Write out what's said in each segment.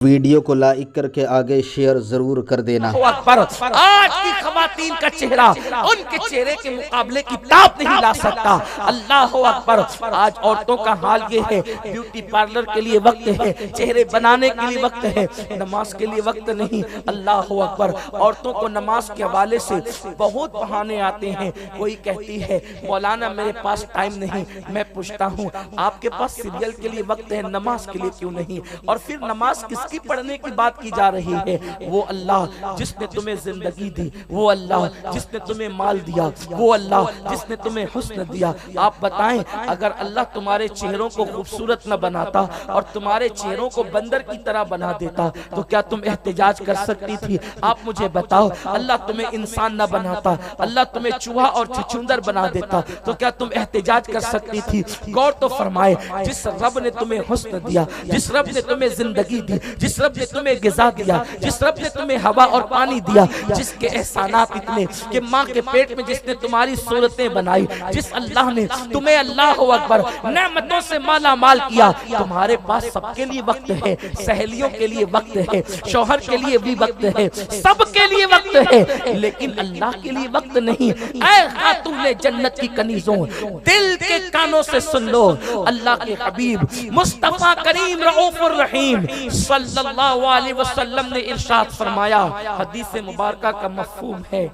Video को like करके आगे शेयर जरूर कर देना। अकबर, आज की खवातीन का चेहरा उनके चेहरे के मुकाबले की ताप नहीं ला सकता। अल्लाह अकबर, आज औरतों का हाल ये है, ब्यूटी पार्लर के लिए वक्त है, चेहरे बनाने के लिए वक्त है, नमाज के लिए वक्त नहीं। अल्लाह अकबर, औरतों को नमाज के हवाले से बहुत बहाने आते हैं। कोई कहती है मौलाना मेरे पास टाइम नहीं। मैं पूछता हूँ आपके पास सीरियल के लिए वक्त है, नमाज के लिए क्यों नहीं? और फिर नमाज किसकी पढ़ने की बात की जा रही है? वो अल्लाह जिसने तुम्हें जिंदगी दी, वो अल्लाह जिसने तुम्हें माल दिया, वो अल्लाह जिसने तुम्हें हुस्न दिया। आप बताएं, अगर अल्लाह तुम्हारे चेहरों को खूबसूरत न बनाता और तुम्हारे चेहरों को बंदर की तरह बना देता तो क्या तुम एहतजाज कर सकती थी? आप मुझे बताओ, अल्लाह तुम्हें इंसान न बनाता, अल्लाह तुम्हें चूहा और छछूंदर बना देता तो क्या तुम एहतजाज कर सकती थी? गौर तो फरमाए, जिस रब ने तुम्हें हुस्न दिया, जिस रब ने तुम्हें जिंदगी दी, जिस रब ने तुम्हें गिज़ा दिया, जिस रब ने तुम्हें हवा और पानी दिया, जिसके एहसानात इतने कि माँ के पेट में जिसने तुम्हारी सूरतें बनाई, जिस अल्लाह ने तुम्हें अल्लाह अकबर नेमतों से माला माल किया, तुम्हारे पास सबके लिए वक्त है, सहेलियों के लिए वक्त है, शौहर के लिए भी वक्त है, सबके लिए वक्त है, लेकिन अल्लाह के लिए वक्त नहीं। ऐ खातूने जन्नत की कनीजों, दिल के कानों से सुन लो, अल्लाह के हबीब मुस्तफा करीम रऊफुर रहीम सल्लल्लाहु अलैहि वसल्लम ने इरशाद फरमाया, हदीस मुबारका का मफहूम है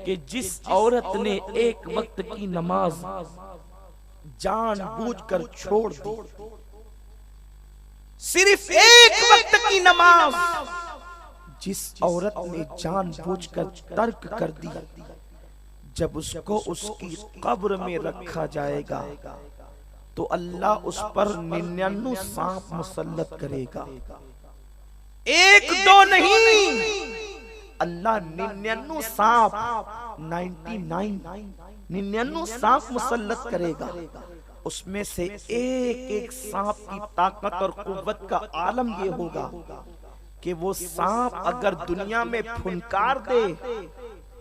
कि जिस औरत ने एक वक्त की नमाज जानबूझकर छोड़ दी, सिर्फ एक वक्त की नमाज जिस औरत ने जानबूझकर तर्क कर दी, जब उसको उसकी कब्र में रखा जाएगा तो अल्लाह उस पर 99 सांप मुसल्लत करेगा। एक दो नहीं, अल्लाह 99 सांप 99 सांप मुसल्लत करेगा। उसमें से एक एक सांप की ताकत और कुव्वत का आलम ये होगा कि वो सांप अगर दुनिया में फुनकार दे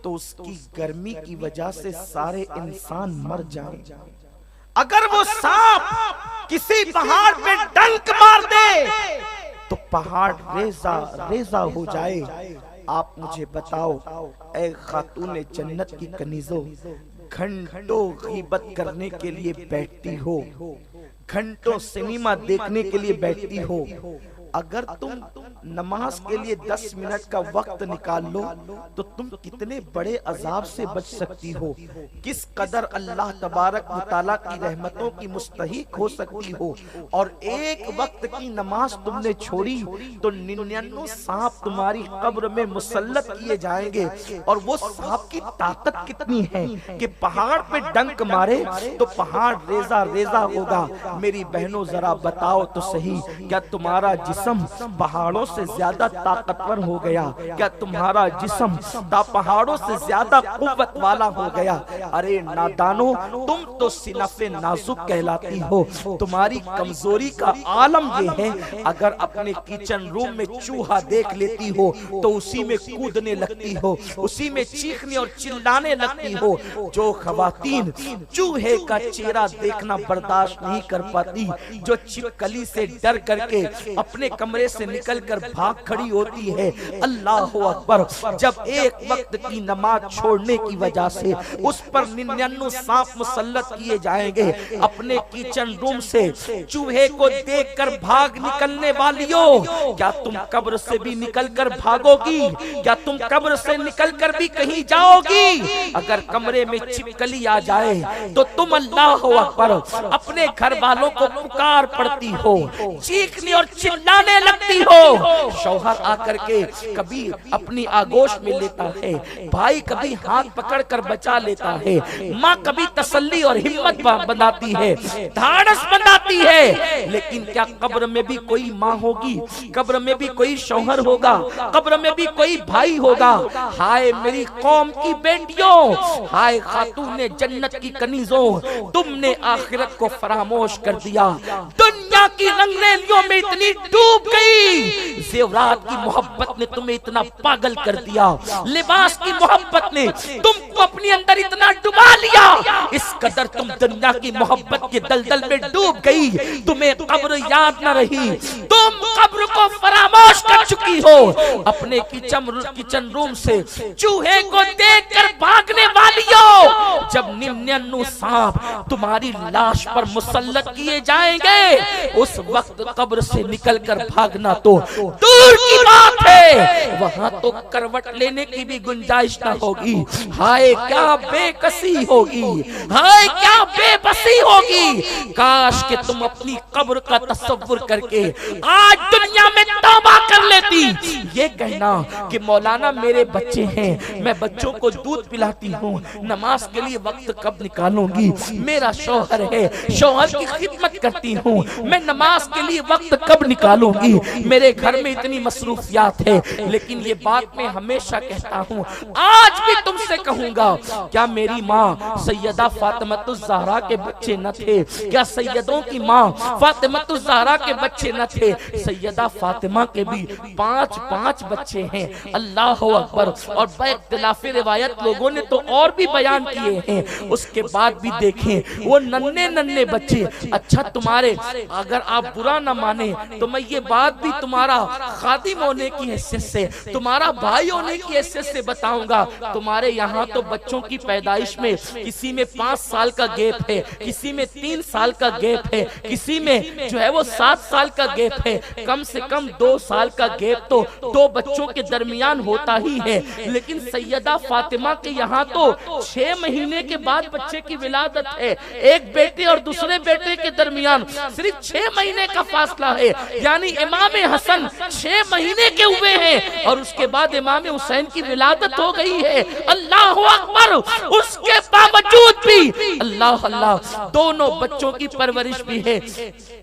तो उसकी गर्मी की वजह से सारे इंसान मर जाएं। अगर वो सांप किसी पहाड़ पे डंक मार दे तो पहाड़ रेजा रेजा हो जाए। आप मुझे बताओ, ऐ खातूने जन्नत की कनीजों, घंटों गीबत करने के लिए बैठती हो, घंटों सिनेमा देखने के लिए बैठती हो, अगर तुम नमाज के लिए 10 मिनट का वक्त निकाल लो तो तुम कितने बड़े अजाब से बच सकती हो, किस कदर अल्लाह तबारक व तआला की रहमतों की मुस्तहिक हो सकती हो। और एक वक्त की नमाज तुमने छोड़ी तो 99 सांप तुम्हारी कब्र में मुसल्लत किए जाएंगे। और वो सांप की ताकत कितनी है कि पहाड़ पे डंक मारे तो पहाड़ रेजा रेजा होगा। मेरी बहनों जरा बताओ तो सही, क्या तुम्हारा जिस्म पहाड़ों से ज्यादा ताकतवर हो गया? क्या तुम्हारा जिस्म पहाड़ों से ज्यादा कुव्वत वाला हो गया? अरे नादानो, तुम तो सिनफे नाजुक कहलाती हो। तुम्हारी कमजोरी का आलम ये है, अगर अपने किचन रूम में चूहा देख लेती हो तो उसी में कूदने लगती हो, उसी में चीखने और चिल्लाने लगती हो। जो खवातीन चूहे का चेहरा देखना बर्दाश्त नहीं कर पाती, जो छिपकली से डर करके अपने कमरे से निकलकर भाग खड़ी होती है, अल्लाह अकबर, जब एक वक्त की नमाज छोड़ने की वजह से उस पर 99 सांप मुसल्लत किए जाएंगे। अपने किचन रूम से चूहे को देखकर भाग निकलने वालियों, क्या तुम कब्र से भी निकलकर भागोगी? क्या तुम कब्र से निकलकर भी कहीं जाओगी? अगर कमरे में छिपकली आ जाए तो तुम अल्लाह अकबर अपने घर वालों को पुकार पड़ती हो, चीखने और चिल्लाने लगती हो। शौहर आकर के कभी अपनी आगोश में लेता है, भाई कभी हाथ पकड़कर बचा लेता है, माँ कभी तसल्ली और हिम्मत बनाती है, धाड़स बनाती है। लेकिन क्या कब्र में भी कोई माँ होगी? कब्र में भी कोई शौहर होगा? कब्र में भी कोई भाई होगा? हाय मेरी कौम की बेटियों, हाय खातूने जन्नत की कनीजों, तुमने आखिरत को फरामोश कर दिया। दुनिया की रंगरेलियों में इतनी डूब गई, जेवरात की मोहब्बत ने तुम्हें इतना पागल कर दिया, लिबास की मोहब्बत ने तुमको अपने अंदर इतना डुबा लिया, इस कदर तुम दुनिया की मोहब्बत के दलदल में डूब गई, तुम्हें कब्र याद न रही, तुम कब्र को फरामोश कर चुकी हो। अपने किचन रूम से चूहे को देखकर भागने वालियों, जब 99 सांप तुम्हारी लाश पर मुसल्लत किए जाएंगे, उस वक्त कब्र से निकलकर भागना तो दूर की बात है, वहां तो करवट लेने की भी गुंजाइश न होगी। हाय क्या बेकसी होगी, हाय क्या बेबसी होगी। काश कि तुम अपनी कब्र का तसव्वुर करके आज दुनिया में तौबा कर लेती। ये कहना कि मौलाना मेरे बच्चे हैं, मैं बच्चों को दूध पिलाती हूँ, नमाज के लिए वक्त कब निकालूंगी, मेरा शौहर है, शौहर की खिदमत करती हूँ, मैं नमाज के लिए वक्त कब निकालूंगी, मेरे घर में इतनी मसरूफियात है। लेकिन ये बात मैं हमेशा कहता हूँ, आज भी तुमसे कहूंगा, क्या मेरी माँ सैयदा फातिमतुज़ ज़हरा के बच्चे न थे? क्या सैयदों की माँ फातिमतुज़ ज़हरा के बच्चे न थे? सैयदा फातिमा के भी 5 बच्चे हैं। अल्लाह अकबर। और इख्तिलाफी रिवायत लोगों ने तो और भी बयान किए हैं। उसके बाद भी देखें वो नन्हे बच्चे। अच्छा तुम्हारे, अगर आप बुरा न माने तो मैं ये बात भी तुम्हारा खादिम होने की हैसियत से, तुम्हारा भाई होने की हैसियत से बताऊंगा। तुम्हारे यहाँ तो बच्चों की पैदाइश में किसी में 5 साल का गैप है, किसी में 3 साल का गैप है, किसी में जो है वो 7 साल का गैप है। कम से कम 2 साल का गैप तो 2 बच्चों के दरमियान होता ही है। लेकिन सैयदा फातिमा के यहाँ तो 6 महीने के बाद बच्चे की विलादत है। एक बेटे और दूसरे बेटे के दरमियान सिर्फ 6 महीने का फासला है। यानी इमाम हसन 6 महीने के हुए हैं और उसके बाद इमाम हुसैन की विलादत हो गई है। अल्लाह अकबर। उसके बावजूद भी अल्लाह अल्लाह दोनों बच्चों की परवरिश भी है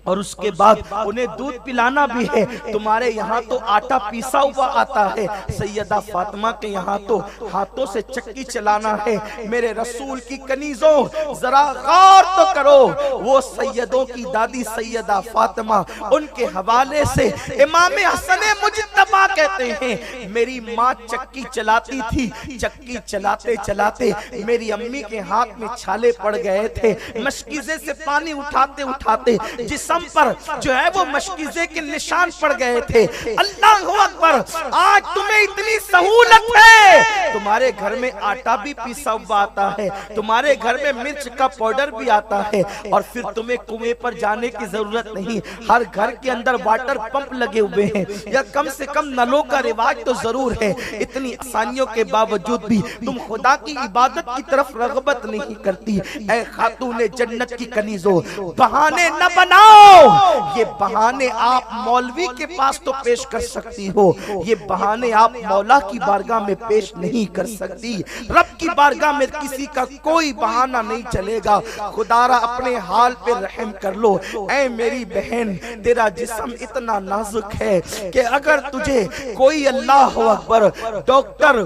और उसके बाद उन्हें दूध पिलाना भी है। तुम्हारे यहाँ तो आटा पीसा हुआ आता है, सैयदा फातिमा के यहाँ तो हाथों से चक्की चलाना है। मेरे रसूल की कनीजों जरा गौर तो करो, वो सैयदों की दादी सैयदा फातिमा, उनके हवाले से इमाम हसन मुज्तबा कहते हैं, मेरी माँ चक्की चलाती थी, चक्की चलाते चलाते मेरी अम्मी के हाथ में छाले पड़ गए थे। मशकीजे से पानी उठाते उठाते जिस्म पर जो है वो मशकीजे के निशान पड़ गए थे। अल्लाह अकबर। आज तुम्हें इतनी सहूलत है, तुम्हारे घर में आटा भी पीसा हुआ आता है, तुम्हारे घर में मिर्च का पाउडर भी आता है और फिर तुम्हें कुएं पर जाने की जरूरत नहीं। हर घर के अंदर वाटर पंप लगे हुए हैं या कम से कम नलों का रिवाज तो जरूर है। इतनी आसानियों के बावजूद भी तुम खुदा की इबादत की तरफ रगबत नहीं करती। ऐ खातूने जन्नत की कनीजों, बहाने न बनाओ। ये बहाने आप मौलवी के पास तो पेश कर सकती हो, ये बहाने आप मौला की बारगाह में पेश नहीं कर सकती। रब की बारगाह में किसी का कोई बहाना नहीं चलेगा। खुदारा अपने हाल पे रहम कर लो। ऐ मेरी बहन, तेरा जिस्म इतना नाजुक है कि अगर तुझे कोई अल्लाह अकबर डॉक्टर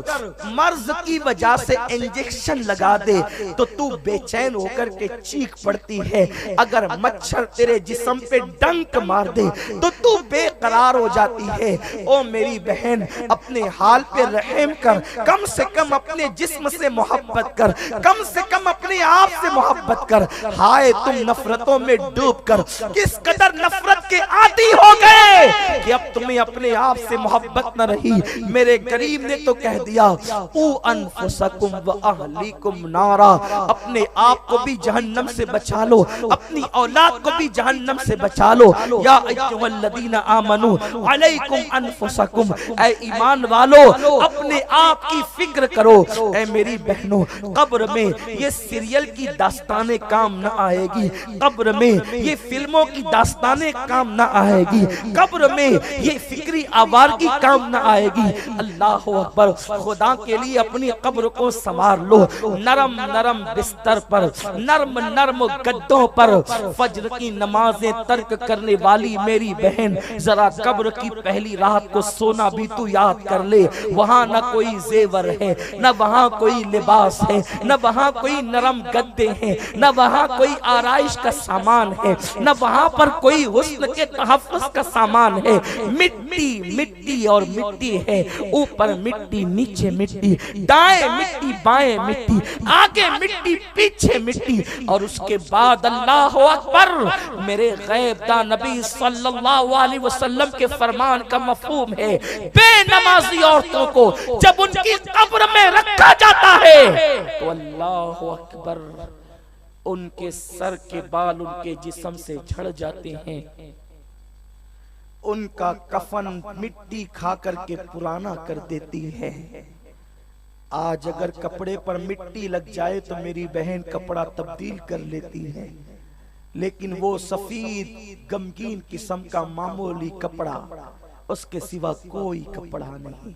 मर्ज की वजह से इंजेक्शन लगा दे तो तू बेचैन होकर के चीख पड़ती है। अगर मच्छर तेरे जिस्म पे डंक मार दे तो तू बेकरार हो जाती है। ओ मेरी बहन, अपने हाल पे रहम कर, कम से कम अपने जिस्म से मोहब्बत कर, कम से कम अपने आप से मोहब्बत कर। हाय तुम नफरतों में डूब कर किस कदर नफरत के आदी हो गए कि अब तुम्हें अपने आप से मोहब्बत न रही। मेरे करीम ने तो कह दिया, ऊ अनफुसकुम व अहलीकुम नारा, अपने आप को भी जहन्नम से बचा लो, अपनी औलाद को भी जहन्नम से बचा लो। या अय्युहल्लज़ीना आमनू अलैकुम अनफुसकुम, ऐ ईमान वालो अपने आप की फिक्र करो। ऐ मेरी बहनों, कब्र में ये सीरियल की दास्तानें काम न आएगी, कब्र में ये फिल्मों की दास्तानें काम न आएगी, कब्र में ये फिक्री आवारगी काम न आएगी। अल्लाह अकबर। खुदा के लिए अपनी कब्र को संवार लो। नरम नरम बिस्तर पर, नरम नरम गद्दों पर फज्र की नमाजें तर्क करने वाली मेरी बहन, जरा कब्र की पहली रात को सोना भी तू याद कर ले। वहाँ न कोई जेवर है, न वहाँ कोई लिबास है, न वहाँ कोई नरम गद्दे हैं, न वहाँ कोई आराइश का सामान है, न वहाँ पर कोई हुस्न के तहफ़्फ़ुज़ का सामान है। मिट्टी मिट्टी और मिट्टी है, ऊपर मिट्टी नीचे मिट्टी, दाएं मिट्टी बाएं मिट्टी, आगे मिट्टी पीछे मिट्टी। और उसके बाद अल्लाह अकबर, मेरे गैब दा नबी सल्लल्लाहु अलैहि वसल्लम के फरमान का मफहूम है। बेनमाजी औरतों को जब उनकी कब्र में रखा जाता है तो अल्लाह अकबर, उनके सर के बाल उनके जिस्म से झड़ जाते हैं, उनका कफन मिट्टी खा करके पुराना कर देती है। आज अगर कपड़े पर मिट्टी लग जाए तो मेरी बहन कपड़ा तब्दील कर लेती है, लेकिन वो सफेद गमगीन किस्म का मामूली कपड़ा, उसके सिवा कोई कपड़ा नहीं।